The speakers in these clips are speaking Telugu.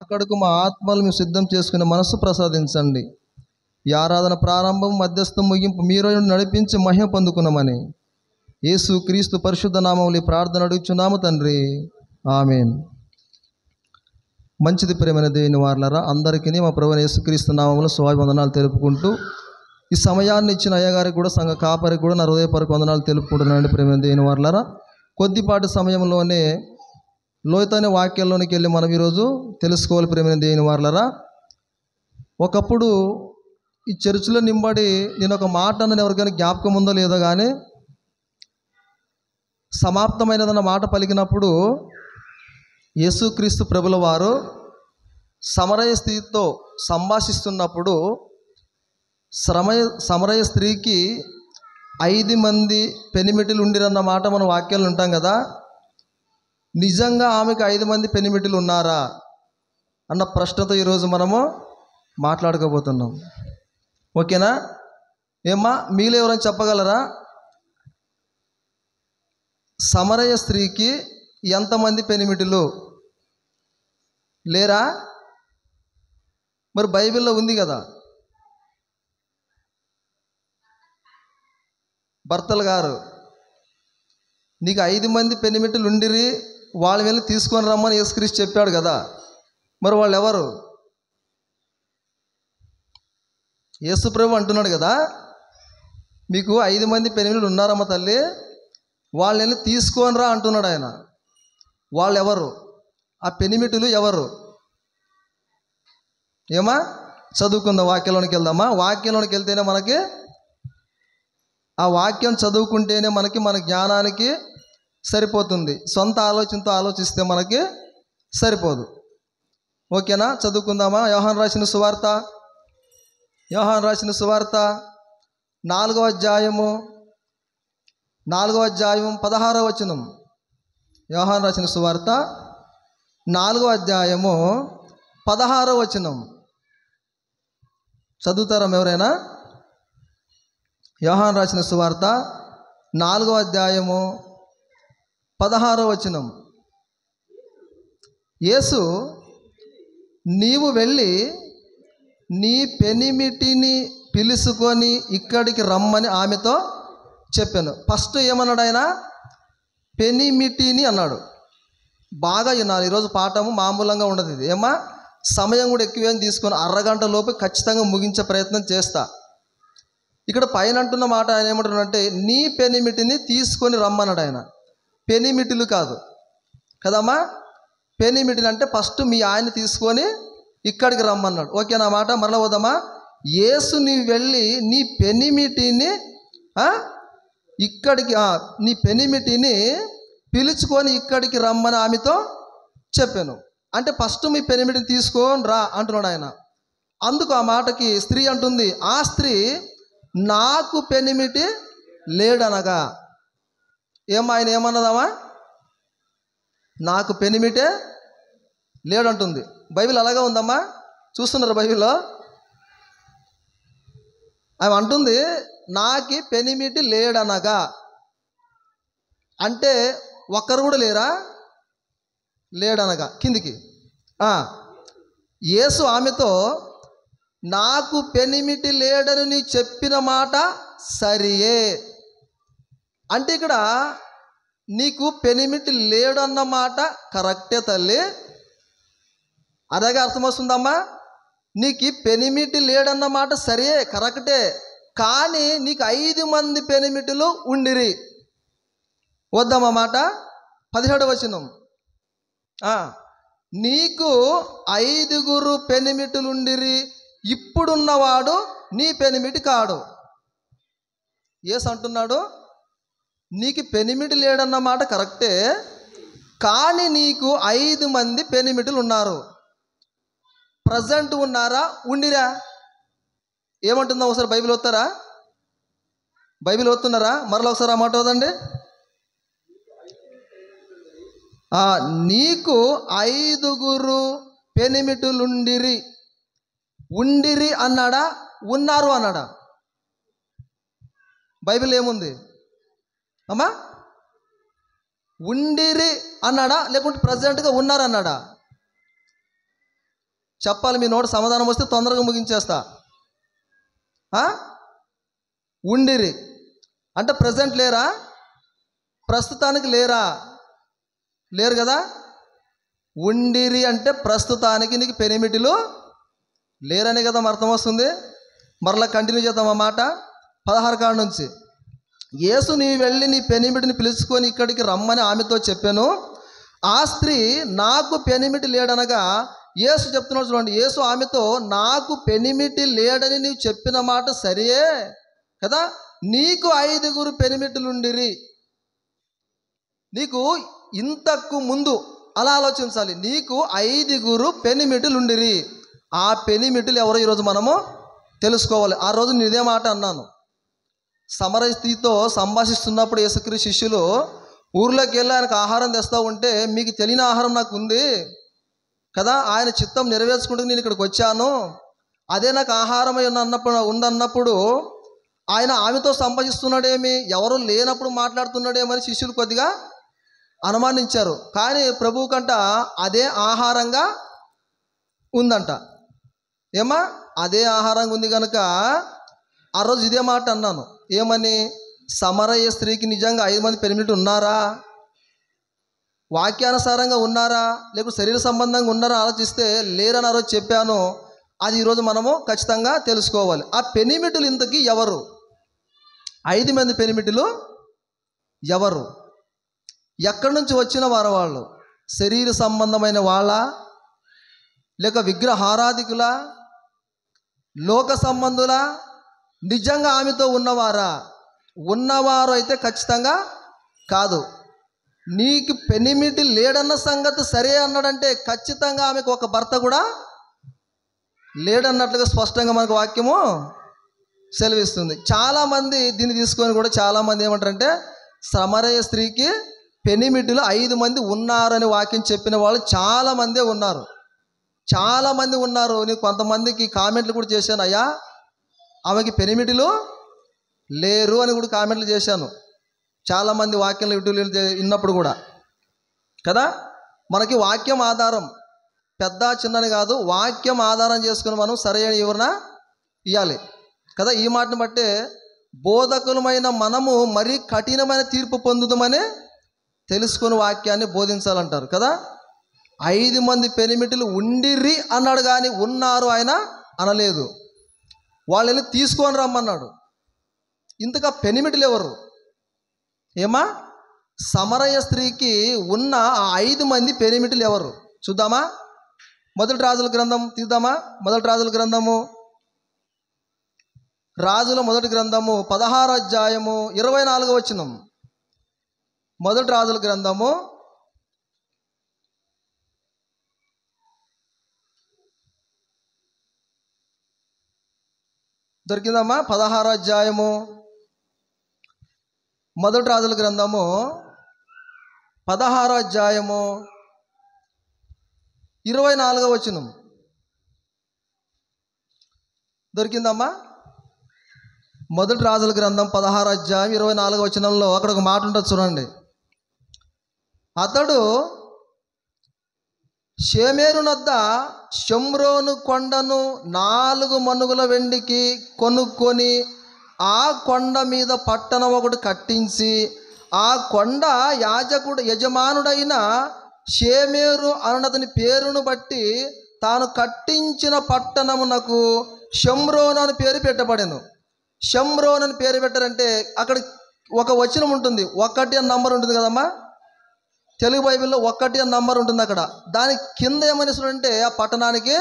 అక్కడకు మా ఆత్మలు మేము సిద్ధం చేసుకునే మనస్సు ప్రసాదించండి. ఈ ఆరాధన ప్రారంభం, మధ్యస్థం, ముగింపు మీరు నడిపించి మహిమ పొందుకున్నామని యేసు క్రీస్తు పరిశుద్ధ నామములో ప్రార్థన అడుగుచున్నాము తండ్రి, ఆమేన్. మంచిది ప్రేమైన దేవుని వారలారా, అందరికీ మా ప్రభువైన యేసుక్రీస్తు నామములో శుభాభివందనాలు తెలుపుకుంటూ, ఈ సమయాన్ని ఇచ్చిన అయ్యగారికి కూడా, సంఘ కాపరికి కూడా నా హృదయపూర్వక వందనాలు తెలుపుకుంటున్నానండి. ప్రేమైన దేవుని వారలారా, కొద్దిపాటి సమయంలోనే లోతైన వాక్యాల్లోనికి వెళ్ళి మనం ఈరోజు తెలుసుకోవాలి. ప్రేమైన దేవుని వారలారా, ఒకప్పుడు ఈ చర్చిలో నింబడి నేను ఒక మాట అన్నది ఎవరికైనా జ్ఞాపకం ఉందో లేదో కానీ, సమాప్తమైనదన్న మాట పలికినప్పుడు యేసుక్రీస్తు ప్రభుల వారు సమరయ స్త్రీతో సంభాషిస్తున్నప్పుడు సమరయ స్త్రీకి 5 మంది పెనిమిటిలు ఉండిరన్న మాట మనం వాక్యాలు ఉంటాం కదా. నిజంగా ఆమెకు 5 మంది పెనిమిటిలు ఉన్నారా అన్న ప్రశ్నతో ఈరోజు మనము మాట్లాడుకోబోతున్నాం. ఓకేనా? ఏమ్మా మీలో ఎవరైనా చెప్పగలరా? సమరయ స్త్రీకి ఎంతమంది పెనిమిటిలు లేరా? మరి బైబిల్లో ఉంది కదా, భర్తలు గారు నీకు 5 మంది పెనిమిటిలు ఉండిరి, వాళ్ళ వెళ్ళి తీసుకొని రమ్మని యేసుక్రీస్తు చెప్పాడు కదా. మరి వాళ్ళు ఎవరు? యేసుప్రభు అంటున్నాడు కదా, మీకు 5 మంది పెనిమిటిలు ఉన్నారమ్మ తల్లి, వాళ్ళని తీసుకొని రా అంటున్నాడు ఆయన. వాళ్ళు ఎవరు? ఆ పెనిమిటులు ఎవరు? ఏమా చదువుకుందాం, వాక్యంలోనికి వెళ్దామా. వాక్యంలోనికి వెళ్తేనే మనకి, ఆ వాక్యం చదువుకుంటేనే మన జ్ఞానానికి సరిపోతుంది. సొంత ఆలోచనతో ఆలోచిస్తే మనకి సరిపోదు. ఓకేనా? చదువుకుందామా. యోహాను రాసిన సువార్త 4వ అధ్యాయము 16వ వచనం. యోహాను రాసిన సువార్త 4వ అధ్యాయము 16వ వచనం చదువుతారా ఎవరైనా? యోహాను రాసిన సువార్త 4వ అధ్యాయము 16వ వచనం. యేసు, నీవు వెళ్ళి నీ పెనిమిటిని పిలుచుకొని ఇక్కడికి రమ్మని ఆమెతో చెప్పాను. ఫస్ట్ ఏమన్నాడు ఆయన? పెనిమిటిని అన్నాడు. బాగా వినాలి. ఈరోజు పాఠము మామూలంగా ఉండదు. ఇది ఏమా సమయం కూడా ఎక్కువేం తీసుకొని అరగంట లోపు ఖచ్చితంగా ముగించే ప్రయత్నం చేస్తా. ఇక్కడ పైన అంటున్న మాట ఆయన ఏమంటున్నాడంటే, నీ పెనిమిటిని తీసుకొని రమ్మన్నాడు ఆయన. పెనిమిటిలు కాదు కదమ్మా. పెనిమిటిని అంటే ఫస్ట్ మీ ఆయన తీసుకొని ఇక్కడికి రమ్మన్నాడు. ఓకేనా మాట? మరలా పోదామా. యేసు నీవు వెళ్ళి నీ పెనిమిటిని ఇక్కడికి, నీ పెనిమిటిని పిలుచుకొని ఇక్కడికి రమ్మని ఆమెతో చెప్పాను. అంటే ఫస్ట్ మీ పెనిమిటిని తీసుకొని రా అంటున్నాడు ఆయన. అందుకు ఆ మాటకి స్త్రీ అంటుంది, ఆ స్త్రీ నాకు పెనిమిటి లేడనగా. ఆయన ఏమన్నదామా? నాకు పెనిమిటే లేడంటుంది. బైబిల్ అలాగే ఉందమ్మా. చూస్తున్నారు బైబిల్లో? ఆమె అంటుంది నాకి పెనిమిటి లేడనగా. అంటే ఒక్కరు కూడా లేరా? లేడనగా కిందికి. యేసు ఆమెతో, నాకు పెనిమిటి లేడని నీ చెప్పిన మాట సరియే. అంటే ఇక్కడ నీకు పెనిమిటి లేడన్న మాట కరెక్టే తల్లి, అదేగా అర్థం వస్తుందమ్మా. నీకు పెనిమిటి లేడన్న మాట సరే, కరెక్టే. కానీ నీకు 5 మంది పెనిమిటిలు ఉండిరి. వద్దామా మాట? 17వ వచనం. నీకు 5 పెనిమిటులుండిరి, ఇప్పుడున్నవాడు నీ పెనిమిటి కాడు. యేసు అంటున్నాడు, నీకు పెనిమిటి లేడన్న మాట కరెక్టే, కానీ నీకు 5 మంది పెనిమిటులు ఉన్నారు. ప్రజెంట్ ఉన్నారా? ఉండిరా? ఏమంటుందో ఒకసారి బైబిల్ వస్తారా? బైబిల్ వస్తున్నారా? మరలా ఒకసారి ఆ మాట వదండి. నీకు 5 పెనిమిటులుండిరి. ఉండిరి అన్నాడా? ఉన్నారు అన్నాడా? బైబిల్ ఏముంది అమ్మా? ఉండిరి అన్నాడా లేకుంటే ప్రజెంట్గా ఉన్నారన్నాడా? చెప్పాలి, మీ నోటి సమాధానం వస్తే తొందరగా ముగించేస్తా. ఉండిరి అంటే ప్రజెంట్ లేరా? ప్రస్తుతానికి లేరా? లేరు కదా. ఉండిరి అంటే ప్రస్తుతానికి నీకు పెనిమిటిలు లేరనే కదా అర్థం వస్తుంది. మరలా కంటిన్యూ చేద్దాం ఆ మాట 16 కాడ నుంచి. యేసు నీ వెళ్ళి నీ పెనిమిటిని పిలుచుకొని ఇక్కడికి రమ్మని ఆమెతో చెప్పాను. ఆ స్త్రీ నాకు పెనిమిటి లేడనగా, యేసు చెప్తున్నాడు చూడండి. యేసు ఆమెతో నాకు పెనిమిటి లేడని నీవు చెప్పిన మాట సరియే కదా, నీకు 5 పెనిమిటిలుండిరి. నీకు ఇంతకు ముందు అలా ఆలోచించాలి, నీకు 5 పెనిమిటిలుండిరి. ఆ పెనిమిటిలు ఎవరో ఈరోజు మనము తెలుసుకోవాలి. ఆ రోజు నేను ఇదే మాట అన్నాను. సమరయ స్త్రీతో సంభాషిస్తున్నప్పుడు యేసుక్రీస్తు శిష్యులు ఊర్లోకి వెళ్ళి ఆయనకు ఆహారం తెస్తూ ఉంటే, మీకు తెలియని ఆహారం నాకు ఉంది కదా, ఆయన చిత్తం నెరవేర్చుకుంటూ నేను ఇక్కడికి వచ్చాను, అదే నాకు ఆహారమై ఉందన్నప్పుడు ఆయన ఆమెతో సంభాషిస్తున్నాడేమి, ఎవరు లేనప్పుడు మాట్లాడుతున్నాడేమని శిష్యులు కొద్దిగా అనుమానించారు. కానీ ప్రభువు కంట అదే ఆహారంగా ఉందంట. ఏమా అదే ఆహారంగా ఉంది కనుక ఆ రోజు ఇదే మాట అన్నాను. ఏమని? సమరయ స్త్రీకి నిజంగా 5 పెనిమిటి ఉన్నారా? వాక్యానుసారంగా ఉన్నారా, లేకపోతే శరీర సంబంధంగా ఉన్నారా ఆలోచిస్తే లేరని ఆ రోజు చెప్పాను. అది ఈరోజు మనము ఖచ్చితంగా తెలుసుకోవాలి. ఆ పెనిమిటులు ఇంతకీ ఎవరు? 5 పెనిమిటులు ఎవరు? ఎక్కడి నుంచి వచ్చిన వారు వాళ్ళు? శరీర సంబంధమైన వాళ్ళ, లేక విగ్రహారాధికుల, లోక సంబంధుల, నిజంగా ఆమెతో ఉన్నవారా? ఉన్నవారు అయితే ఖచ్చితంగా కాదు. నీకు పెనిమిటి లేడన్న సంగతి సరే అన్నాడంటే ఖచ్చితంగా ఆమెకు ఒక భర్త కూడా లేడన్నట్లుగా స్పష్టంగా మనకు వాక్యము సెలవిస్తుంది. చాలామంది దీన్ని తీసుకొని కూడా చాలామంది ఏమంటారంటే సమరయ స్త్రీకి పెనిమిటిలు 5 ఉన్నారని వాక్యం చెప్పిన వాళ్ళు చాలామందే ఉన్నారు. చాలామంది ఉన్నారు. నేను కొంతమందికి కామెంట్లు కూడా చేశాను, అయ్యా ఆమెకి పెనిమిటిలు లేరు అని కూడా కామెంట్లు చేశాను. చాలామంది వాక్యంలో యూట్యూబ్లో విన్నప్పుడు కూడా కదా. మనకి వాక్యం ఆధారం, పెద్ద చిన్నని కాదు, వాక్యం ఆధారం చేసుకుని మనం సరైన వివరణ ఇవ్వాలి కదా. ఈ మాటను బట్టే బోధకులమైన మనము మరీ కఠినమైన తీర్పు పొందుదామని తెలుసుకుని వాక్యాన్ని బోధించాలంటారు కదా. 5 పెనిమిటిలు ఉండిర్రి అన్నాడు కానీ ఉన్నారు ఆయన అనలేదు. వాళ్ళని తీసుకొని రమ్మన్నాడు. ఇంతగా పెనిమిటిలు ఎవరు? ఏమా సమరయ స్త్రీకి ఉన్న ఆ 5 పెనిమిటిలు ఎవరు చూద్దామా. మొదటి రాజుల గ్రంథం తీద్దామా. మొదటి రాజుల గ్రంథము, రాజుల మొదటి గ్రంథము 16వ అధ్యాయము 24వ వచనం. మొదటి రాజుల గ్రంథము దొరికిందమ్మా. 16వ అధ్యాయము మొదటి రాజుల గ్రంథము 16వ అధ్యాయము 24వ వచనం దొరికిందమ్మా. మొదటి రాజుల గ్రంథం 16వ అధ్యాయం 24వ వచనంలో అక్కడ ఒక మాట ఉంటుంది చూడండి. అతడు షేమేరునొద్ద షమ్రోను కొండను 4 మణుగుల వెండికి కొనుక్కొని ఆ కొండ మీద పట్టణం ఒకటి కట్టించి ఆ కొండ యజమానుడైన షేమేరు అన్నతని పేరును బట్టి తాను కట్టించిన పట్టణమునకు షమ్రోను అని పేరు పెట్టబడెను. షమ్రోన్ అని పేరు పెట్టారంటే అక్కడ ఒక వచనం ఉంటుంది, 1 అని నంబర్ ఉంటుంది కదమ్మా. తెలుగు బైబిల్లో 1 అని నంబర్ ఉంటుంది అక్కడ. దాని కింద ఏమని అంటే ఆ పట్టణానికి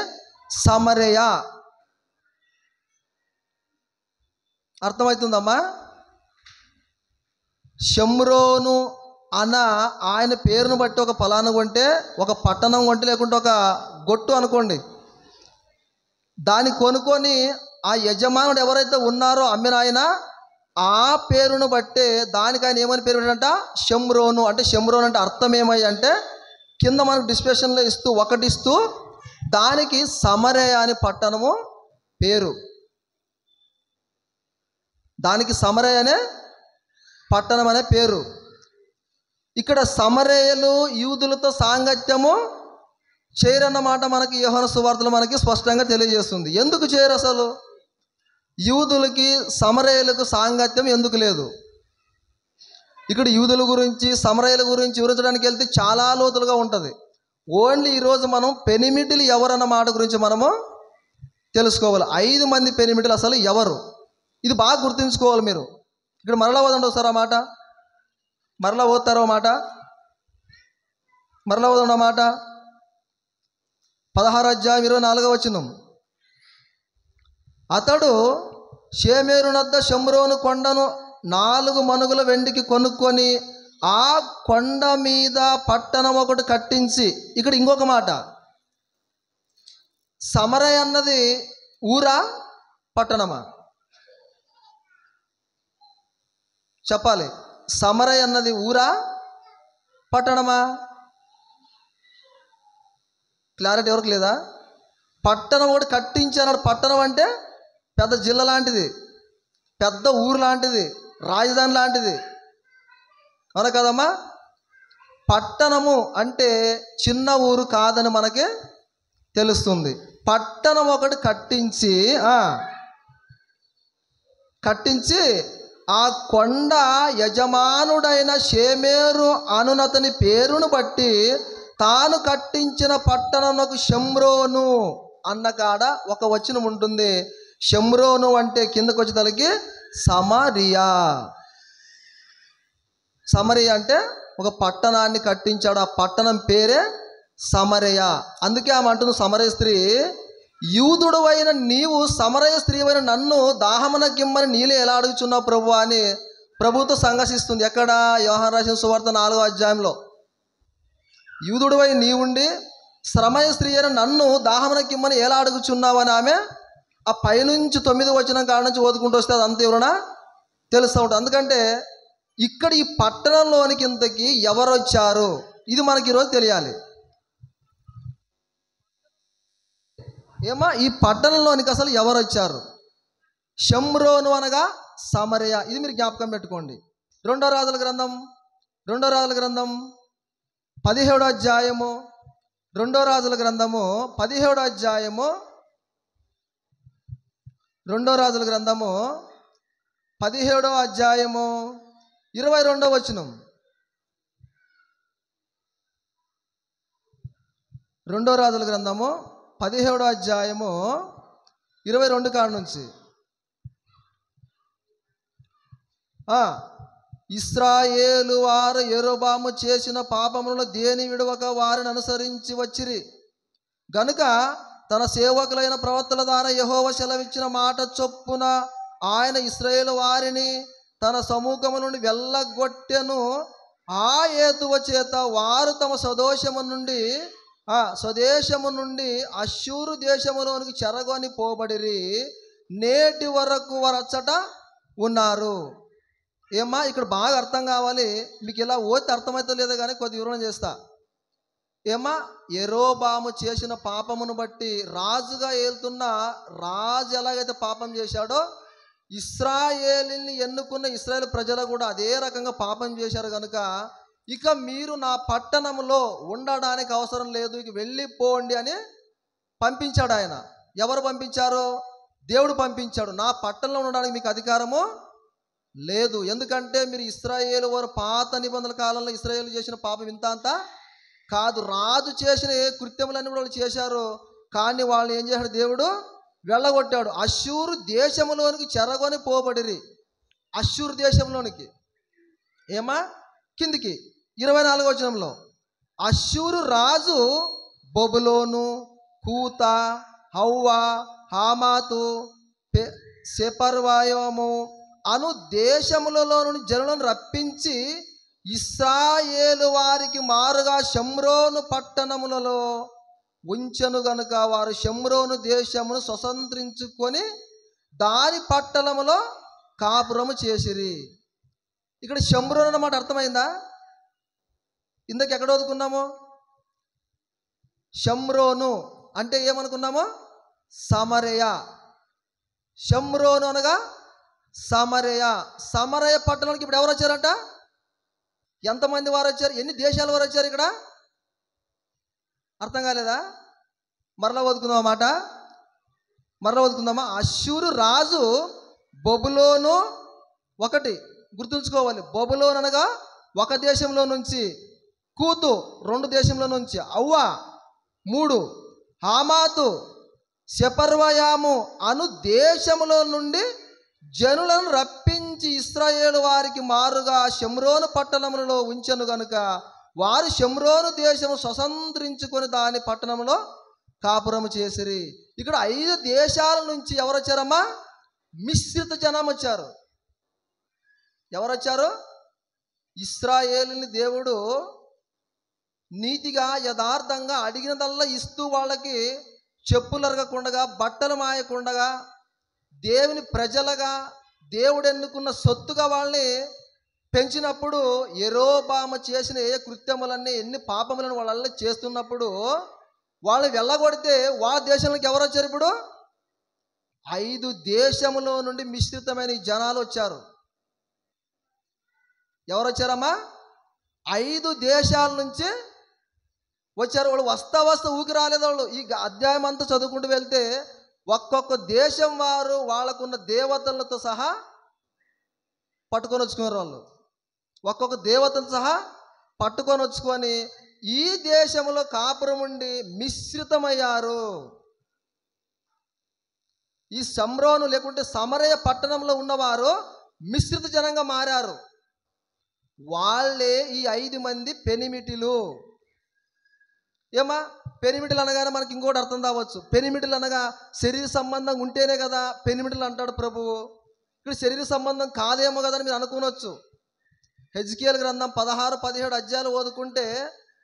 సమరయ. అర్థమవుతుందమ్మా. షమ్రోను అన్న ఆయన పేరును బట్టి ఒక ఫలాను కొంటే, ఒక పట్టణం కొంటే, లేకుంటే ఒక గొట్టు అనుకోండి, దాన్ని కొనుక్కొని ఆ యజమానుడు ఎవరైతే ఉన్నారో అమ్మిన ఆయన ఆ పేరును బట్టే దానికి ఆయన ఏమని పేరు పెట్టాడంట? షమ్రోను. అంటే షమ్రోను అంటే అర్థం ఏమై అంటే కింద మనకు డిస్క్రిప్షన్లో ఇస్తూ 1 ఇస్తూ దానికి సమరయ అని పట్టణము పేరు. దానికి సమరయ అనే పట్టణం అనే పేరు. ఇక్కడ సమరయలు యూదులతో సాంగత్యము చేయరన్న మాట మనకి యోహాను సువార్తలో మనకి స్పష్టంగా తెలియజేస్తుంది. ఎందుకు చేయరు అసలు? యూదులకి సమరయులకు సాంగత్యం ఎందుకు లేదు? ఇక్కడ యూదుల గురించి సమరయుల గురించి వివరించడానికి వెళ్తే చాలా లోతులుగా ఉంటుంది. ఓన్లీ ఈరోజు మనం పెనిమిటిలు ఎవరన్న మాట గురించి మనము తెలుసుకోవాలి. 5 మంది పెనిమిటిలు అసలు ఎవరు, ఇది బాగా గుర్తుంచుకోవాలి మీరు. ఇక్కడ మరలా ఓదండి ఒకసారి ఆ మాట, మరలా ఓద్తారో మాట, మరలా ఓదండి ఆ మాట. 16వ అధ్యాయం 24వ వచనం. అతడు షేమేరునద్ద షమ్రోను కొండను 4 మనుగుల వెండికి కొనుక్కొని ఆ కొండ మీద పట్టణం ఒకటి కట్టించి. ఇక్కడ ఇంకొక మాట, సమరయ అన్నది ఊరా పట్టణమా? చెప్పాలి. సమరయ అన్నది ఊరా పట్టణమా? క్లారిటీ ఎవరికి లేదా? పట్టణం ఒకటి కట్టించి అన్నాడు. పట్టణం అంటే పెద్ద జిల్లా లాంటిది, పెద్ద ఊరు లాంటిది, రాజధాని లాంటిది, అవునా కదమ్మా? పట్టణము అంటే చిన్న ఊరు కాదని మనకి తెలుస్తుంది. పట్టణం ఒకటి కట్టించి ఆ కొండ యజమానుడైన షేమేరు అనునతని పేరును బట్టి తాను కట్టించిన పట్టణమునకు షమ్రోను అన్న కాడ ఒక వచనం ఉంటుంది. షమ్రోను అంటే కిందకు వచ్చేసరికి సమరియా. సమరియా అంటే ఒక పట్టణాన్ని కట్టించాడు, ఆ పట్టణం పేరే సమరయ. అందుకే ఆమె అంటుంది, సమరయ స్త్రీ, యూదుడు అయిన నీవు సమరయ స్త్రీ అయిన నన్ను దాహమున గిమ్మని నీలే ఎలా అడుగుచున్నావు ప్రభు అని ప్రభుతో సంఘర్షిస్తుంది. ఎక్కడ? యోహాను రాసిన సువార్త 4వ అధ్యాయంలో. యూదుడు అయిన నీవుండి సమరయ స్త్రీ అయిన నన్ను దాహమున గిమ్మని ఎలా అడుగుచున్నావు అని ఆమె ఆ పైనుంచి 9వ వచనం కాడ నుంచి ఓదుకుంటూ వస్తే అది అంత ఎవరైనా తెలుస్తూ ఉంటుంది. అందుకంటే ఇక్కడ ఈ పట్టణంలోనికి ఇంతకీ ఎవరు వచ్చారు, ఇది మనకి ఈరోజు తెలియాలి. ఏమా ఈ పట్టణంలోనికి అసలు ఎవరు వచ్చారు? షమ్రోను అనగా సమరయ. ఇది మీరు జ్ఞాపకం పెట్టుకోండి. 2వ రాజుల గ్రంథం 17వ అధ్యాయము 2వ రాజుల గ్రంథము 17వ అధ్యాయము 2వ రాజుల గ్రంథము 17వ అధ్యాయము 22వ వచనం. 2వ రాజుల గ్రంథము 17వ అధ్యాయము 22 కాడ నుంచి. ఇశ్రాయేలు వారు యెరొబాము చేసిన పాపములలో దేని విడవక వారిని అనుసరించి వచ్చిరి గనుక తన సేవకులైన ప్రవక్తల ద్వారా యెహోవా సెలవిచ్చిన మాట చొప్పున ఆయన ఇశ్రాయేలు వారిని తన సముఖము నుండి వెళ్ళగొట్టెను. ఆ హేతువ చేత వారు తమ స్వదేశము నుండి అష్షూరు దేశములోనికి చెరగొని పోబడిరి. నేటి వరకు వారు అచ్చట ఉన్నారు. ఏమ్మా ఇక్కడ బాగా అర్థం కావాలి మీకు. ఇలా ఓతి అర్థమైతే లేదో కానీ కొద్ది వివరణ చేస్తా. ఏమ్మా యెరొబాము చేసిన పాపమును బట్టి రాజుగా ఏలుతున్న రాజు ఎలాగైతే పాపం చేశాడో ఇశ్రాయేలుని ఎన్నుకున్న ఇశ్రాయేలు ప్రజలు కూడా అదే రకంగా పాపం చేశారు కనుక ఇక మీరు నా పట్టణంలో ఉండడానికి అవసరం లేదు, ఇక వెళ్ళిపోండి అని పంపించాడు ఆయన. ఎవరు పంపించారు? దేవుడు పంపించాడు. నా పట్టణంలో ఉండడానికి మీకు అధికారము లేదు, ఎందుకంటే మీరు ఇశ్రాయేలు వారు పాత నిబంధనల కాలంలో ఇశ్రాయేలు చేసిన పాపం ఇంత అంతా కాదు. రాజు చేసిన ఏ కృత్యములన్నీ కూడా వాళ్ళు చేశారు, కానీ వాళ్ళు ఏం చేశాడు? దేవుడు వెళ్ళగొట్టాడు. అష్షూరు దేశంలోనికి చెరగొని పోబడిరి. అష్షూరు దేశంలోనికి ఏమా కిందికి 24వ వచనంలో అష్షూరు రాజు బబులోను, కూత, హవ్వా, హామాతు, సెపర్వాయోము అను దేశములలో నుండి జనులను రప్పించి ఇశ్రాయేలు వారికి మారుగా షమ్రోను పట్టణములలో ఉంచెను గనుక వారు షమ్రోను దేశమును స్వతంత్రించుకొని దాని పట్టణములో కాపురము చేసిరి. ఇక్కడ షమ్రోను అన్నమాట అర్థమైందా? ఇందుకు ఎక్కడ వదుకున్నాము? షమ్రోను అంటే ఏమనుకున్నాము? సమరయ. షమ్రోను అనగా సమరయ. సమరయ పట్టణానికి ఇప్పుడు ఎవరు వచ్చారంట? ఎంతమంది వారు వచ్చారు? ఎన్ని దేశాల వారు వచ్చారు? ఇక్కడ అర్థం కాలేదా? మరలా వదుకుందాం మాట, మరలా వదుకుందామా? అష్షూరు రాజు బబులోను, ఒకటి గుర్తుంచుకోవాలి, బబులోను అనగా ఒక దేశంలో నుంచి, కూతు రెండు దేశంలో నుంచి, అవ్వ మూడు, హామాతు సెపర్వయాము అను దేశములో నుండి జనులను రప్పించి ఇశ్రాయేలు వారికి మారుగా షమ్రోను పట్టణములలో ఉంచెను గనుక వారు షమ్రోను దేశము స్వతంత్రించుకొని దాని పట్టణంలో కాపురము చేసిరి. ఇక్కడ 5 దేశాల నుంచి ఎవరు వచ్చారమ్మా? మిశ్రిత జనం వచ్చారు. ఎవరు వచ్చారు? ఇశ్రాయేలుని దేవుడు నీతిగా యథార్థంగా అడిగినదల్లా ఇస్తూ వాళ్ళకి చెప్పులు అరగకుండగా, బట్టలు మాయకుండగా, దేవుని ప్రజలుగా, దేవుడు ఎన్నుకున్న సొత్తుగా వాళ్ళని పెంచినప్పుడు, యెరోబాము చేసిన ఏ కృత్యములన్నీ, ఎన్ని పాపములను వాళ్ళ చేస్తున్నప్పుడు వాళ్ళు వెళ్ళగొడితే వాళ్ళ దేశంలోకి ఎవరు వచ్చారు? ఇప్పుడు 5 దేశములో నుండి మిశ్రితమైన ఈ జనాలు వచ్చారు. ఎవరు వచ్చారమ్మా? 5 దేశాల నుంచి వచ్చారు. వాళ్ళు వస్తా ఊకి రాలేదు. వాళ్ళు ఈ అధ్యాయం అంతా చదువుకుంటూ వెళ్తే ఒక్కొక్క దేశం వారు వాళ్ళకున్న దేవతలతో సహా పట్టుకొని వచ్చుకున్నారు. వాళ్ళు ఒక్కొక్క దేవతను సహా పట్టుకొని వచ్చుకొని ఈ దేశంలో కాపురం ఉండి మిశ్రితమయ్యారు. ఈ షమ్రోను లేకుంటే సమరయ పట్టణంలో ఉన్నవారు మిశ్రిత జనంగా మారారు. వాళ్ళే ఈ 5 మంది పెనిమిటిలు. ఏమా పెనిమిటిలు అనగానే మనకి ఇంకోటి అర్థం కావచ్చు. పెనిమిటిలు అనగా శరీర సంబంధం ఉంటేనే కదా పెనిమిటిలు అంటాడు ప్రభువు. ఇక్కడ శరీర సంబంధం కాదేమో కదా అని మీరు అనుకోవచ్చు. హెజ్కేలు గ్రంథం 16, 17 అధ్యాయాలు ఓదుకుంటే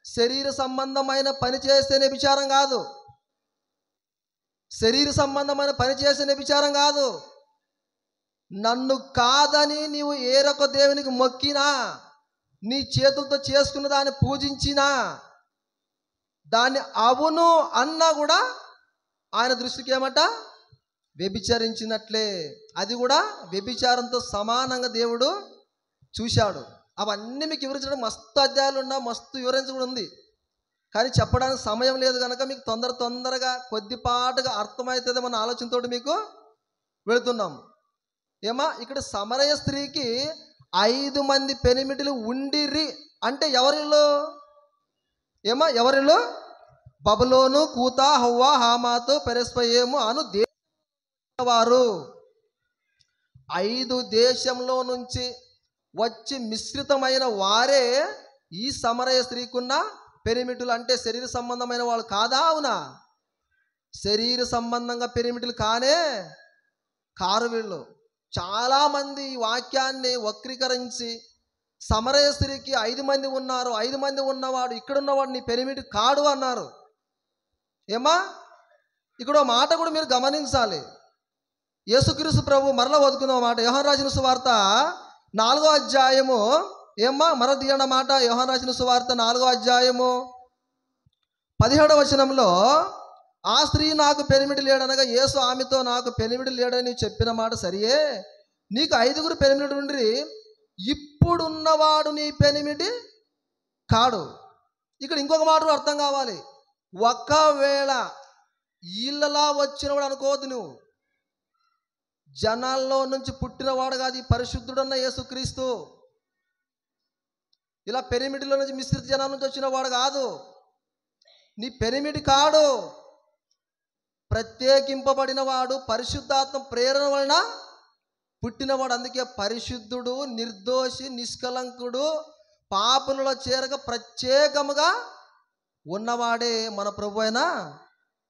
శరీర సంబంధమైన పని చేస్తేనే విచారం కాదు, శరీర సంబంధమైన పని చేస్తేనే విచారం కాదు. నన్ను కాదని నీవు ఏరొక దేవునికి మొక్కినా, నీ చేతులతో చేసుకున్న దాన్ని పూజించినా, దాన్ని అవును అన్నా కూడా ఆయన దృష్టికి ఏమట? వ్యభిచరించినట్లే. అది కూడా వ్యభిచారంతో సమానంగా దేవుడు చూశాడు. అవన్నీ మీకు వివరించడం మస్తు అధ్యాయాలు ఉన్నా, మస్తు వివరించడం ఉంది. కానీ చెప్పడానికి సమయం లేదు కనుక మీకు తొందరగా కొద్దిపాటుగా అర్థమవుతుంది మన ఆలోచనతో మీకు వెళుతున్నాం. ఏమా ఇక్కడ సమరయ స్త్రీకి 5 మంది పెనిమిటిలు ఉండిరి అంటే ఎవరిలో? ఏమా ఎవరిలో? బబులోను, కూత, హవ్వ, హామాతు, పెరెస్పయేము అను దేశవారు. 5 దేశంలో నుంచి వచ్చి మిశ్రితమైన వారే ఈ సమరయ స్త్రీకున్న పెరిమిటులు. అంటే శరీర సంబంధమైన వాళ్ళు కాదా? అవునా? శరీర సంబంధంగా పెరిమిటులు కారు వీళ్ళు. చాలామంది ఈ వాక్యాన్ని వక్రీకరించి సమరయ స్త్రీకి 5 మంది ఉన్నారు, 5 మంది ఉన్నవాడు, ఇక్కడున్నవాడు నీ పెరిమిటి కాడు అన్నారు. ఏమా ఇక్కడ మాట కూడా మీరు గమనించాలి. యేసుక్రీస్తు ప్రభు మరలా వదుకున్న మాట యోహాను రాసిన సువార్త 4వ అధ్యాయము. ఏమ్మా మర తీయండి మాట. యోహాను రాసిన సువార్త 4వ అధ్యాయము 17వ వచనంలో, ఆ స్త్రీ నాకు పెనిమిటి లేడనగా యేసు ఆమెతో, నాకు పెనిమిటి లేడని చెప్పిన మాట సరియే, నీకు 5 పెనిమిటి ఉండి ఇప్పుడున్నవాడు నీ పెనిమిటి కాడు. ఇక్కడ ఇంకొక మాట అర్థం కావాలి. ఒకవేళ వీళ్ళలా వచ్చినవాడు అనుకోవద్దు, నువ్వు జనాల్లో నుంచి పుట్టినవాడు కాదు ఈ పరిశుద్ధుడన్న యేసుక్రీస్తు. ఇలా పెనిమిటిలో నుంచి మిశ్రిత జనాల నుంచి వచ్చినవాడు కాదు. నీ పెనిమిటి కాడు, ప్రత్యేకింపబడిన వాడు, పరిశుద్ధాత్మ ప్రేరణ వలన పుట్టినవాడు. అందుకే పరిశుద్ధుడు, నిర్దోషి, నిష్కలంకుడు, పాపులలో చేరక ప్రత్యేకముగా ఉన్నవాడే మన ప్రభు అయిన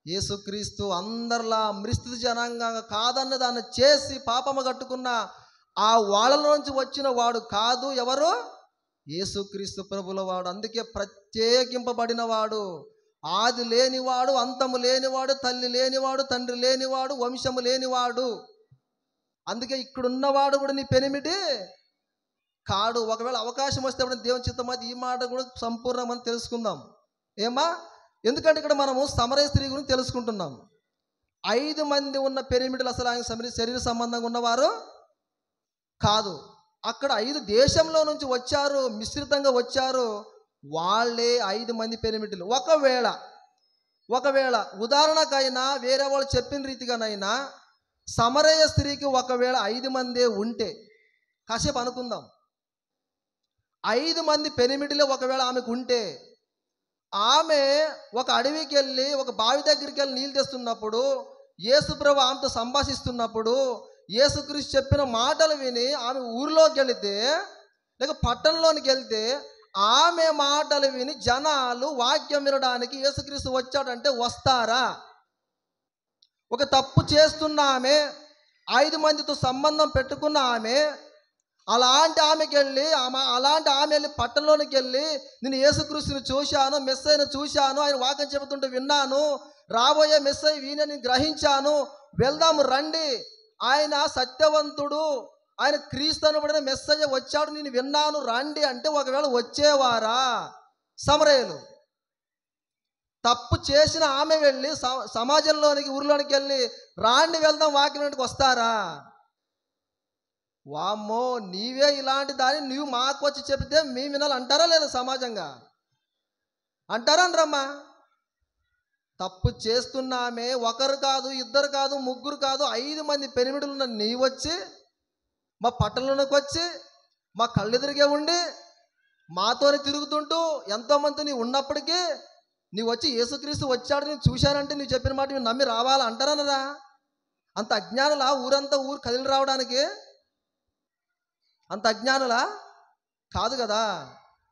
యేసుక్రీస్తు. అందరిలా మిశ్రిత జనాంగంగా కాదన్న దాన్ని చేసి పాపము కట్టుకున్న ఆ వాళ్ళలోంచి వచ్చిన వాడు కాదు. ఎవరు? యేసుక్రీస్తు ప్రభుల వాడు. అందుకే ప్రత్యేకింపబడిన వాడు, ఆది లేనివాడు, అంతము లేనివాడు, తల్లి లేనివాడు, తండ్రి లేనివాడు, వంశము లేనివాడు. అందుకే ఇక్కడున్నవాడు కూడా నీ పెనిమిటి కాడు. ఒకవేళ అవకాశం వస్తే దేవుని చిత్తం అది ఈ మాట కూడా సంపూర్ణమని తెలుసుకుందాం. ఏమా ఎందుకంటే ఇక్కడ మనము సమరయ స్త్రీ గురించి తెలుసుకుంటున్నాం. 5 మంది ఉన్న పెనిమిటిలు అసలు ఆయన శరీర సంబంధంగా ఉన్నవారు కాదు. అక్కడ 5 దేశంలో నుంచి వచ్చారు, మిశ్రితంగా వచ్చారు. వాళ్ళే 5 మంది పెనిమిటిలు. ఒకవేళ ఒకవేళ ఉదాహరణకైనా వేరే వాళ్ళు చెప్పిన రీతిగానైనా సమరయ స్త్రీకి ఒకవేళ 5 మందే ఉంటే, కాసేపు అనుకుందాం, 5 మంది పెనిమిటిలో ఒకవేళ ఆమెకు ఉంటే, ఆమె ఒక అడవికి వెళ్ళి ఒక బావి దగ్గరికి వెళ్ళి నీళ్ళు తెస్తున్నప్పుడు యేసుప్రభు ఆమెతో సంభాషిస్తున్నప్పుడు యేసుక్రీస్తు చెప్పిన మాటలు విని ఆమె ఊరిలోకి వెళితే లేక పట్టణంలోనికి వెళ్తే ఆమె మాటలు విని జనాలు వాక్యం వినడానికి యేసుక్రీస్తు వచ్చాడంటే వస్తారా? ఒక తప్పు చేస్తున్న ఆమె, 5 మందితో సంబంధం పెట్టుకున్న ఆమె, అలాంటి ఆమెకి వెళ్ళి వెళ్ళి పట్టణంలోనికి వెళ్ళి నేను యేసుక్రీస్తుని చూశాను, మెస్సయ్యను చూశాను, ఆయన వాక్యం చెబుతుంటే విన్నాను, రాబోయే మెస్సయ్య వీణని గ్రహించాను, వెళ్దాము రండి, ఆయన సత్యవంతుడు, ఆయన క్రీస్తు అనబడిన మెస్సయ్య వచ్చాడు, నేను విన్నాను రండి అంటే ఒకవేళ వచ్చేవారా సమరయులు? తప్పు చేసిన ఆమె వెళ్ళి సమాజంలోనికి ఊరిలోనికి వెళ్ళి రాండి వెళ్దాం వాక్యంలోనికి వస్తారా? వామ్మో, నీవే ఇలాంటి దాన్ని నువ్వు మాకు వచ్చి చెబితే మీ వినాలి అంటారా లేదా? సమాజంగా అంటారా అనరమ్మా? తప్పు చేస్తున్న ఆమె ఒకరు కాదు, ఇద్దరు కాదు, ముగ్గురు కాదు, 5 మంది పెనిమిడులు ఉన్న నీ వచ్చి మా పట్టణంలోకి వచ్చి మా కళ్ళెదురుగే ఉండి మాతోనే తిరుగుతుంటూ ఎంతోమంది నీ ఉన్నప్పటికీ నీ వచ్చి యేసుక్రీస్తు వచ్చాడు నేను చూశానంటే నువ్వు చెప్పిన మాట నువ్వు నమ్మి రావాలా అంటారన్నరా? అంత అజ్ఞానులా ఊరంతా ఊరు కదిలి రావడానికి? అంత అజ్ఞానులా? కాదు కదా.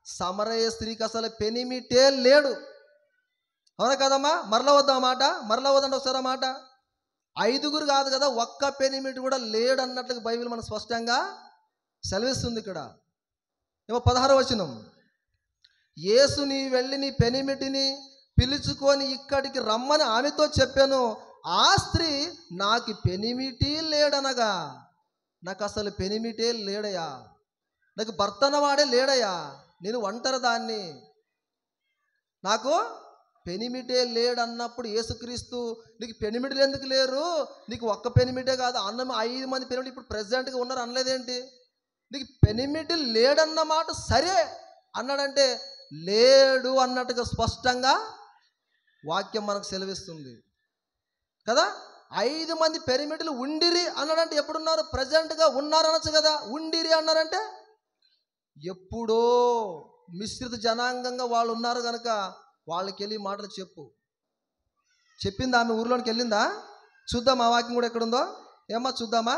సమరయ స్త్రీకి అసలు పెనిమిటే లేడు. అవునా కదమ్మా? మరలా వద్దాం మాట, మరలా వద్దండి ఒకసారి మాట. 5గురు కాదు కదా, ఒక్క పెనిమిటి కూడా లేడు అన్నట్లుగా బైబిల్ మనకు స్పష్టంగా సెలవిస్తుంది. ఇక్కడ ఏమో 16వ వచనం, యేసు నీ వెళ్ళి నీ పెనిమిటిని పిలుచుకొని ఇక్కడికి రమ్మని ఆమెతో చెప్పాను. ఆ స్త్రీ నాకు పెనిమిటి లేడనగా, నాకు అసలు పెనిమిటే లేడయా, నాకు భర్త అన్నవాడే లేడయా, నేను ఒంటరి దాన్ని, నాకు పెనిమిటే లేడన్నప్పుడు యేసుక్రీస్తు నీకు పెనిమిటిలు ఎందుకు లేరు, నీకు ఒక్క పెనిమిటే కాదు అన్న 5 మంది పెనిమిటి ఇప్పుడు ప్రెసిడెంట్గా ఉన్నారు అనలేదేంటి? నీకు పెనిమిటి లేడన్నమాట సరే అన్నాడంటే లేడు అన్నట్టుగా స్పష్టంగా వాక్యం మనకు సెలవిస్తుంది కదా. 5 మంది పెనిమిటిలు ఉండిరి అన్నాడంటే ఎప్పుడున్నారు? ప్రజెంట్గా ఉన్నారు అనొచ్చు కదా. ఉండిరి అన్నారంటే ఎప్పుడో మిశ్రిత జనాంగంగా వాళ్ళు ఉన్నారు కనుక వాళ్ళకి వెళ్ళి మాటలు చెప్పిందా ఆమె? ఊర్లోనికి వెళ్ళిందా? చూద్దాం ఆ వాక్యం కూడా ఎక్కడుందో ఏమ్మా చూద్దామా.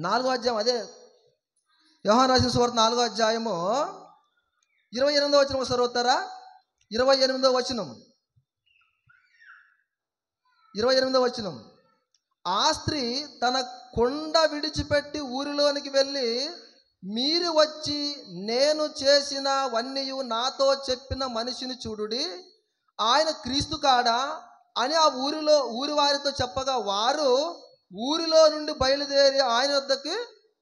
4వ అధ్యాయం, అదే యోహాను రాసిన సువార్త 4వ అధ్యాయము 28వ వచనం ఒకసారి వస్తారా? 28వ వచనం, ఆ స్త్రీ తన కొండ విడిచిపెట్టి ఊరిలోనికి వెళ్ళి మీరు వచ్చి నేను చేసినవన్నీ నాతో చెప్పిన మనిషిని చూడుడి, ఆయన క్రీస్తు కాడా అని ఆ ఊరి వారితో చెప్పగా వారు ఊరిలో నుండి బయలుదేరి ఆయన వద్దకు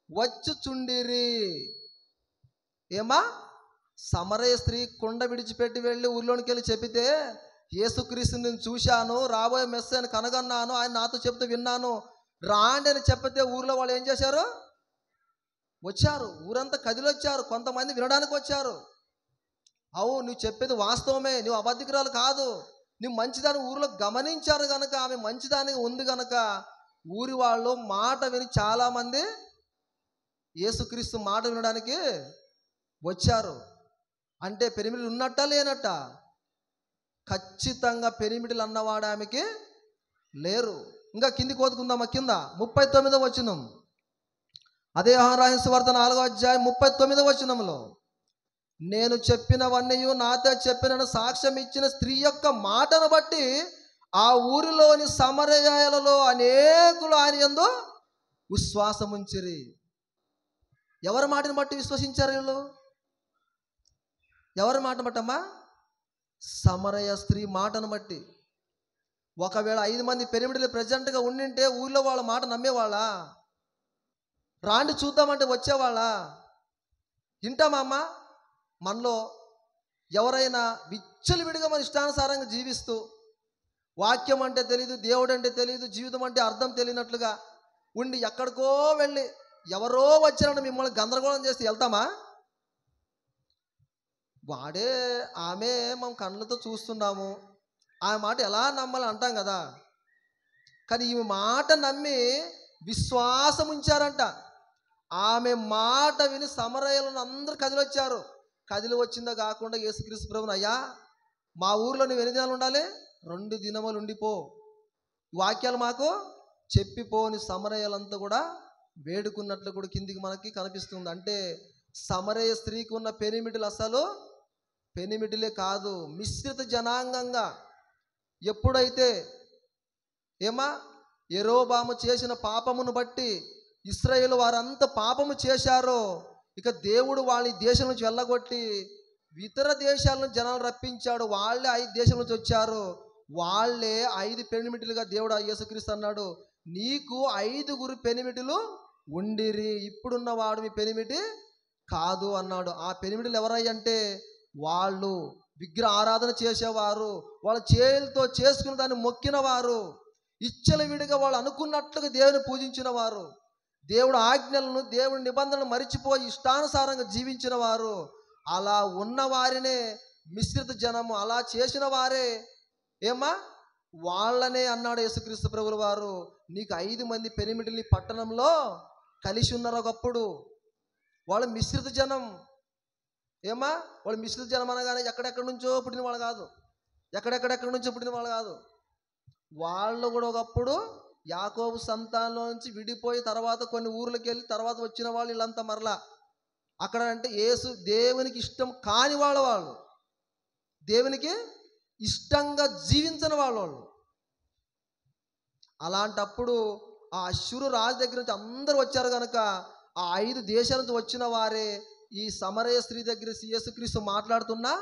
వచ్చుచుండిరి. ఏమా? సమరయ స్త్రీ కొండ విడిచిపెట్టి వెళ్ళి ఊరిలోనికి వెళ్ళి చెప్పితే యేసుక్రీస్తుని నేను చూశాను, రాబోయే మెస్సయ్యను కనుగొన్నాను, ఆయన నాతో చెప్తూ విన్నాను రాండి అని చెప్పితే ఊరిలో వాళ్ళు ఏం చేశారు? వచ్చారు. ఊరంతా కదిలొచ్చారు. కొంతమంది వినడానికి వచ్చారు. అవును నువ్వు చెప్పేది వాస్తవమే, నువ్వు అబద్ధికురాలు కాదు, నువ్వు మంచిదాన్ని ఊరిలో గమనించారు కనుక, ఆమె మంచిదానిగా ఉంది కనుక ఊరి వాళ్ళు మాట విని చాలామంది యేసుక్రీస్తు మాట వినడానికి వచ్చారు. అంటే పెనిమిటిలు ఉన్నట్ట లేనట్ట? ఖచ్చితంగా పెనిమిటిలు అన్నవాడు ఆమెకి లేరు. ఇంకా కిందికి కోతుకుందామా, కింద 39వ వచనం, అదే యోహాను రాసిన సువార్త 4వ అధ్యాయం 39వ వచనంలో, నేను చెప్పినవన్నీ నాతో చెప్పినను సాక్ష్యం ఇచ్చిన స్త్రీ యొక్క మాటను బట్టి ఆ ఊరిలోని సమరయాలలో అనేకులు ఆయన యందు విశ్వాసం ఉంచిరి. ఎవరి మాటను బట్టి విశ్వసించారు వీళ్ళు? ఎవరి మాట బట్టమ్మా? సమరయ స్త్రీ మాటను బట్టి. ఒకవేళ 5 మంది పెనిమిటిలు ప్రెజెంట్గా ఉండింటే ఊళ్ళో వాళ్ళ మాట నమ్మేవాళ్ళా? రాండి చూద్దామంటే వచ్చేవాళ్ళ? వింటామా? మనలో ఎవరైనా విచ్చలవిడిగా మన ఇష్టానుసారంగా జీవిస్తూ వాక్యం అంటే తెలియదు, దేవుడు అంటే తెలియదు, జీవితం అంటే అర్థం తెలియనట్లుగా ఉండి ఎక్కడికో వెళ్ళి ఎవరో వచ్చారంటే మిమ్మల్ని గందరగోళం చేసి వెళ్తామా? వాడే ఆమె మనం కళ్ళతో చూస్తున్నాము, ఆ మాట ఎలా నమ్మాలి అంటాం కదా. కానీ ఈ మాట నమ్మి విశ్వాసం ఉంచారంట. ఆమె మాట విని సమరయులను అందరూ కదిలి వచ్చారు. కదిలి వచ్చిందో కాకుండా యేసుక్రీస్తు ప్రభువుని, అయ్యా మా ఊర్లో నువ్వు ఎన్ని దినాలు ఉండాలి? 2 దినములు ఉండిపో, ఈ వాక్యాలు మాకు చెప్పిపోని సమరయులంతా కూడా వేడుకున్నట్లు కూడా కిందికి మనకి కనిపిస్తుంది. అంటే సమరయ స్త్రీకి ఉన్న పెనిమిటిలు అసలు పెనిమిటిలే కాదు, మిశ్రిత జనాంగంగా. ఎప్పుడైతే యెరోబాము చేసిన పాపమును బట్టి ఇశ్రాయేలు వారంతా పాపము చేశారో, ఇక దేవుడు వాళ్ళ దేశం నుంచి వెళ్ళగొట్టి ఇతర దేశాల నుంచి జనాలు రప్పించాడు. వాళ్ళే 5 దేశాల నుంచి వచ్చారు. వాళ్ళే 5 పెనిమిటిలుగా దేవుడు యేసుక్రీస్తు అన్నాడు, నీకు 5 పెనిమిటిలు ఉండిరి, ఇప్పుడున్న వాడు మీ పెనిమిటి కాదు అన్నాడు. ఆ పెనిమిటిలు ఎవరయ్యంటే వాళ్ళు విగ్రహ ఆరాధన చేసేవారు, వాళ్ళ చేతులతో చేసుకున్న దాన్ని మొక్కిన వారు, ఇచ్చల విడిగా వాళ్ళు అనుకున్నట్లుగా దేవుని పూజించిన వారు, దేవుడు ఆజ్ఞలను దేవుడి నిబంధనలు మరిచిపోయి ఇష్టానుసారంగా జీవించిన వారు. అలా ఉన్న వారినే మిశ్రిత జనము, అలా చేసిన వారే వాళ్ళనే అన్నాడు యేసుక్రీస్తు ప్రభుల వారు, నీకు 5 మంది పెనిమిటిని పట్టణంలో కలిసి ఉన్నారు. ఒకప్పుడు వాళ్ళు మిశ్రిత జనం. వాళ్ళు మిశ్రిత జనం అనగానే ఎక్కడెక్కడి నుంచో పుట్టిన వాళ్ళు కాదు, ఎక్కడెక్కడెక్కడి నుంచో పుట్టిన వాళ్ళు కాదు. వాళ్ళు కూడా ఒకప్పుడు యాకోబు సంతానంలో నుంచి విడిపోయి తర్వాత కొన్ని ఊర్లకు వెళ్ళి తర్వాత వచ్చిన వాళ్ళు వీళ్ళంతా మరలా అక్కడ అంటే దేవునికి ఇష్టం కాని వాళ్ళు దేవునికి ఇష్టంగా జీవించని వాళ్ళు. అలాంటప్పుడు ఆ అశ్షూరు రాజు దగ్గర నుంచి అందరూ వచ్చారు కనుక ఆ 5 దేశాల నుంచి వచ్చిన వారే ఈ సమరయ స్త్రీ దగ్గర యేసుక్రీస్తు మాట్లాడుతున్నా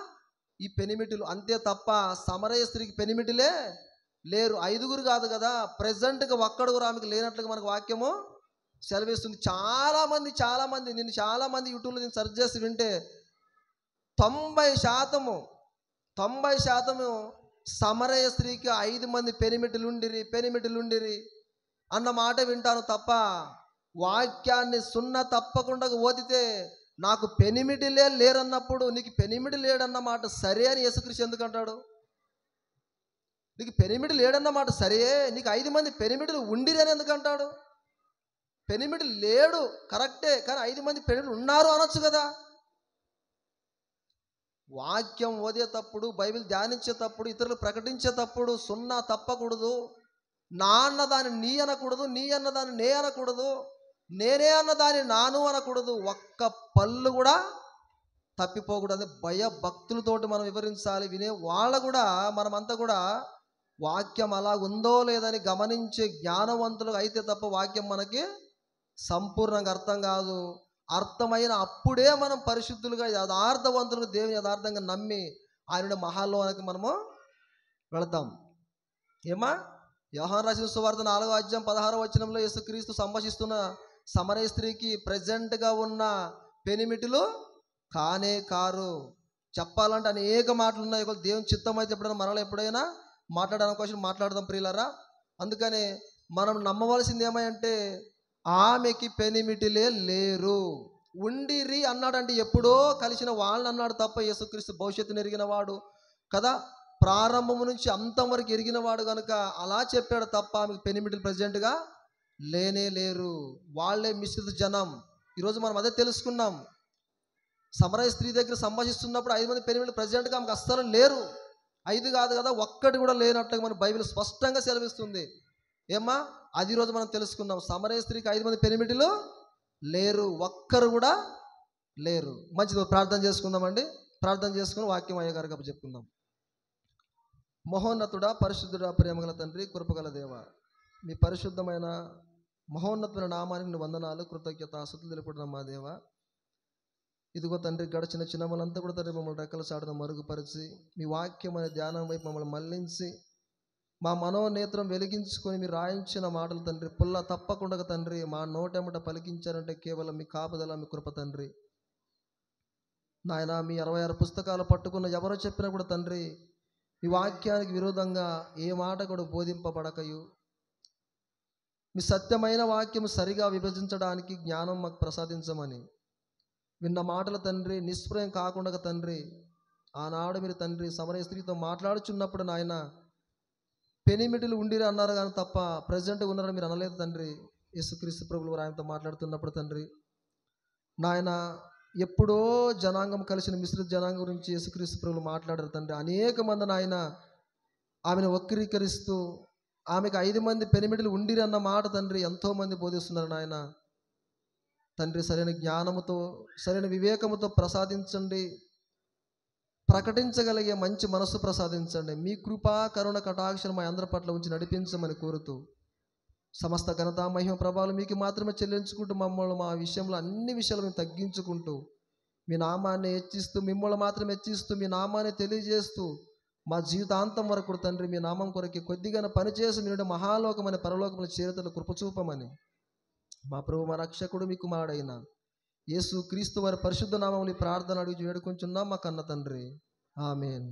ఈ పెనిమిటిలు. అంతే తప్ప సమరయ స్త్రీకి పెనిమిటిలే లేరు. 5 కాదు కదా, ప్రజెంట్గా ఒక్కడు కూడా ఆమెకు లేనట్లుగా మనకు వాక్యము సెలవిస్తుంది. చాలామంది నేను చాలామంది యూట్యూబ్లో నేను సెర్చ్ చేసి వింటే 90% సమరయ స్త్రీకి 5 మంది పెనిమిటిలుండిరి అన్న మాట వింటాను తప్ప వాక్యాన్ని తప్పకుండా ఓదితే నాకు పెనిమిటిలే లేరన్నప్పుడు నీకు పెనిమిటి లేడన్న మాట సరే అని యేసుక్రీస్తు ఎందుకు అంటాడు? నీకు పెనిమిటి లేడన్న మాట సరే, నీకు 5 మంది పెనిమిటిలు ఉండిరి అని ఎందుకు అంటాడు? పెనిమిటి లేడు కరెక్టే, కానీ 5 మంది పెనిమిటిలు ఉన్నారు అనొచ్చు కదా. వాక్యం ఓదేటప్పుడు, బైబిల్ ధ్యానించేటప్పుడు, ఇతరులు ప్రకటించేటప్పుడు తప్పకూడదు. నా అన్నదాన్ని నీ అనకూడదు, నీ అన్నదాన్ని నే అనకూడదు, నేనే అన్నదాన్ని నాను అనకూడదు. ఒక్క పళ్ళు కూడా తప్పిపోకూడదు. భయభక్తులతోటి మనం వివరించాలి. వినే వాళ్ళు కూడా మనమంతా కూడా వాక్యం అలా ఉందో లేదని గమనించే జ్ఞానవంతులుగా అయితే తప్ప వాక్యం మనకి సంపూర్ణంగా అర్థం కాదు. అర్థమైన అప్పుడే మనం పరిశుద్ధులుగా యథార్థవంతులుగా దేవుని యథార్థంగా నమ్మి ఆయన మహాలోనికి మనము వెళతాం. యోహాను రాసిన సువార్త 4వ అధ్యాయం 16వ వచనంలో యేసుక్రీస్తు సంభాషిస్తున్న సమరయ స్త్రీకి ప్రెజెంట్గా ఉన్న పెనిమిటిలు కానే కారు. చెప్పాలంటే అనేక మాటలు ఉన్నాయి. దేవుని చిత్తం అయితే ఎప్పుడైనా మనలో ఎప్పుడైనా మాట్లాడడానికి కోసం మాట్లాడదాం ప్రియులారా. అందుకని మనం నమ్మవలసింది ఏమంటే ఆమెకి పెనిమిటిలే లేరు, ఉండిరి అన్నాడంటే ఎప్పుడో కలిసిన వాళ్ళని అన్నాడు తప్ప యేసుక్రీస్తు భవిష్యత్తును ఎరిగిన వాడు కదా, ప్రారంభం నుంచి అంతం వరకు ఎరిగిన వాడు కనుక అలా చెప్పాడు తప్ప ఆమెకు పెనిమిటిలు ప్రజెంట్గా లేనే లేరు. వాళ్ళే మిశ్రిత జనం. ఈరోజు మనం అదే తెలుసుకున్నాం. సమరయ స్త్రీ దగ్గర సంభాషిస్తున్నప్పుడు 5 మంది పెనిమిటిలు ప్రజెంట్గా ఆమెకు అస్సలు లేరు. 5 కాదు కదా, ఒక్కటి కూడా లేనట్టుగా మన బైబిల్ స్పష్టంగా సెలవిస్తుంది. అది రోజు మనం తెలుసుకున్నాం. సమరయ స్త్రీకి 5 మంది పెనిమిటిలు లేరు, ఒక్కరు కూడా లేరు. మంచిది, ప్రార్థన చేసుకుందామండి. ప్రార్థన చేసుకుని వాక్యం అయ్యగారికి అప్పు చెప్పుకుందాం. మహోన్నతుడా, పరిశుద్ధుడా, ప్రేమగల తండ్రి, కృపగల దేవ, మీ పరిశుద్ధమైన మహోన్నతమైన నామానికి వందనాలు, కృతజ్ఞత, ఆస్తుతులు తెలుపుతున్నాం మా దేవ. ఇదిగో తండ్రి, గడిచిన చిన్నమలంతా కూడా తండ్రి మమ్మల్ని రెక్కల చాటును మరుగుపరిచి మీ వాక్యం అనే ధ్యానం వైపు మమ్మల్ని మళ్లించి మా మనోనేత్రం వెలిగించుకొని మీరు రాయించిన మాటలు తండ్రి పుల్ల తప్పకుండా తండ్రి మా నోటెమట పలికించారంటే కేవలం మీ కాపుదల, మీ కృప తండ్రి. నాయన, మీ 66 పుస్తకాలు పట్టుకున్న ఎవరో చెప్పినా కూడా తండ్రి మీ వాక్యానికి విరోధంగా ఏ మాట కూడా బోధింపబడకయు, మీ సత్యమైన వాక్యం సరిగా విభజించడానికి జ్ఞానం మాకు ప్రసాదించమని విన్న మాటలు తండ్రి నిష్ప్రయం కాకుండా తండ్రి ఆనాడు మీరు తండ్రి సమరయ స్త్రీతో మాట్లాడుచున్నప్పుడు నాయన పెనిమిటిలు ఉండిరి అన్నారు కానీ తప్ప ప్రజెంట్గా ఉన్నారని మీరు అనలేదు తండ్రి. యేసుక్రీస్తు ప్రభువు వారు ఆయనతో మాట్లాడుతున్నప్పుడు తండ్రి నాయన ఎప్పుడో జనాంగం కలిసిన మిశ్రిత జనాంగం గురించి యేసుక్రీస్తు ప్రభువు మాట్లాడారు తండ్రి. అనేక మంది నాయన ఆమెను వక్రీకరిస్తూ ఆమెకు 5 మంది పెనిమిటిలు ఉండిరి అన్న మాట తండ్రి ఎంతోమంది బోధిస్తున్నారు నాయన. తండ్రి సరైన జ్ఞానముతో సరైన వివేకముతో ప్రసాదించండి, ప్రకటించగలిగే మంచి మనస్సు ప్రసాదించండి. మీ కృపా కరుణ కటాక్షను మా అందరి పట్ల ఉంచి నడిపించమని కోరుతూ సమస్త ఘనత మహిమ ప్రభావాలు మీకు మాత్రమే చెల్లించుకుంటూ మమ్మల్ని మా విషయంలో అన్ని విషయాలు మేము తగ్గించుకుంటూ మీ నామాన్ని హెచ్చిస్తూ మిమ్మల్ని మాత్రం హెచ్చిస్తూ మీ నామాన్ని తెలియజేస్తూ మా జీవితాంతం వరకు తండ్రి మీ నామం కొరకి కొద్దిగా పనిచేసి మీరు మహాలోకమని పరలోకముల చేరుతలు కృపచూపమని మా ప్రభు మా రక్షకుడు మీ కుమారుడైన యేసు క్రీస్తు వారి పరిశుద్ధ నామములు ప్రార్థన అడిగి వేడుకుంటున్నాం మా కన్న తండ్రి. ఆమేన్.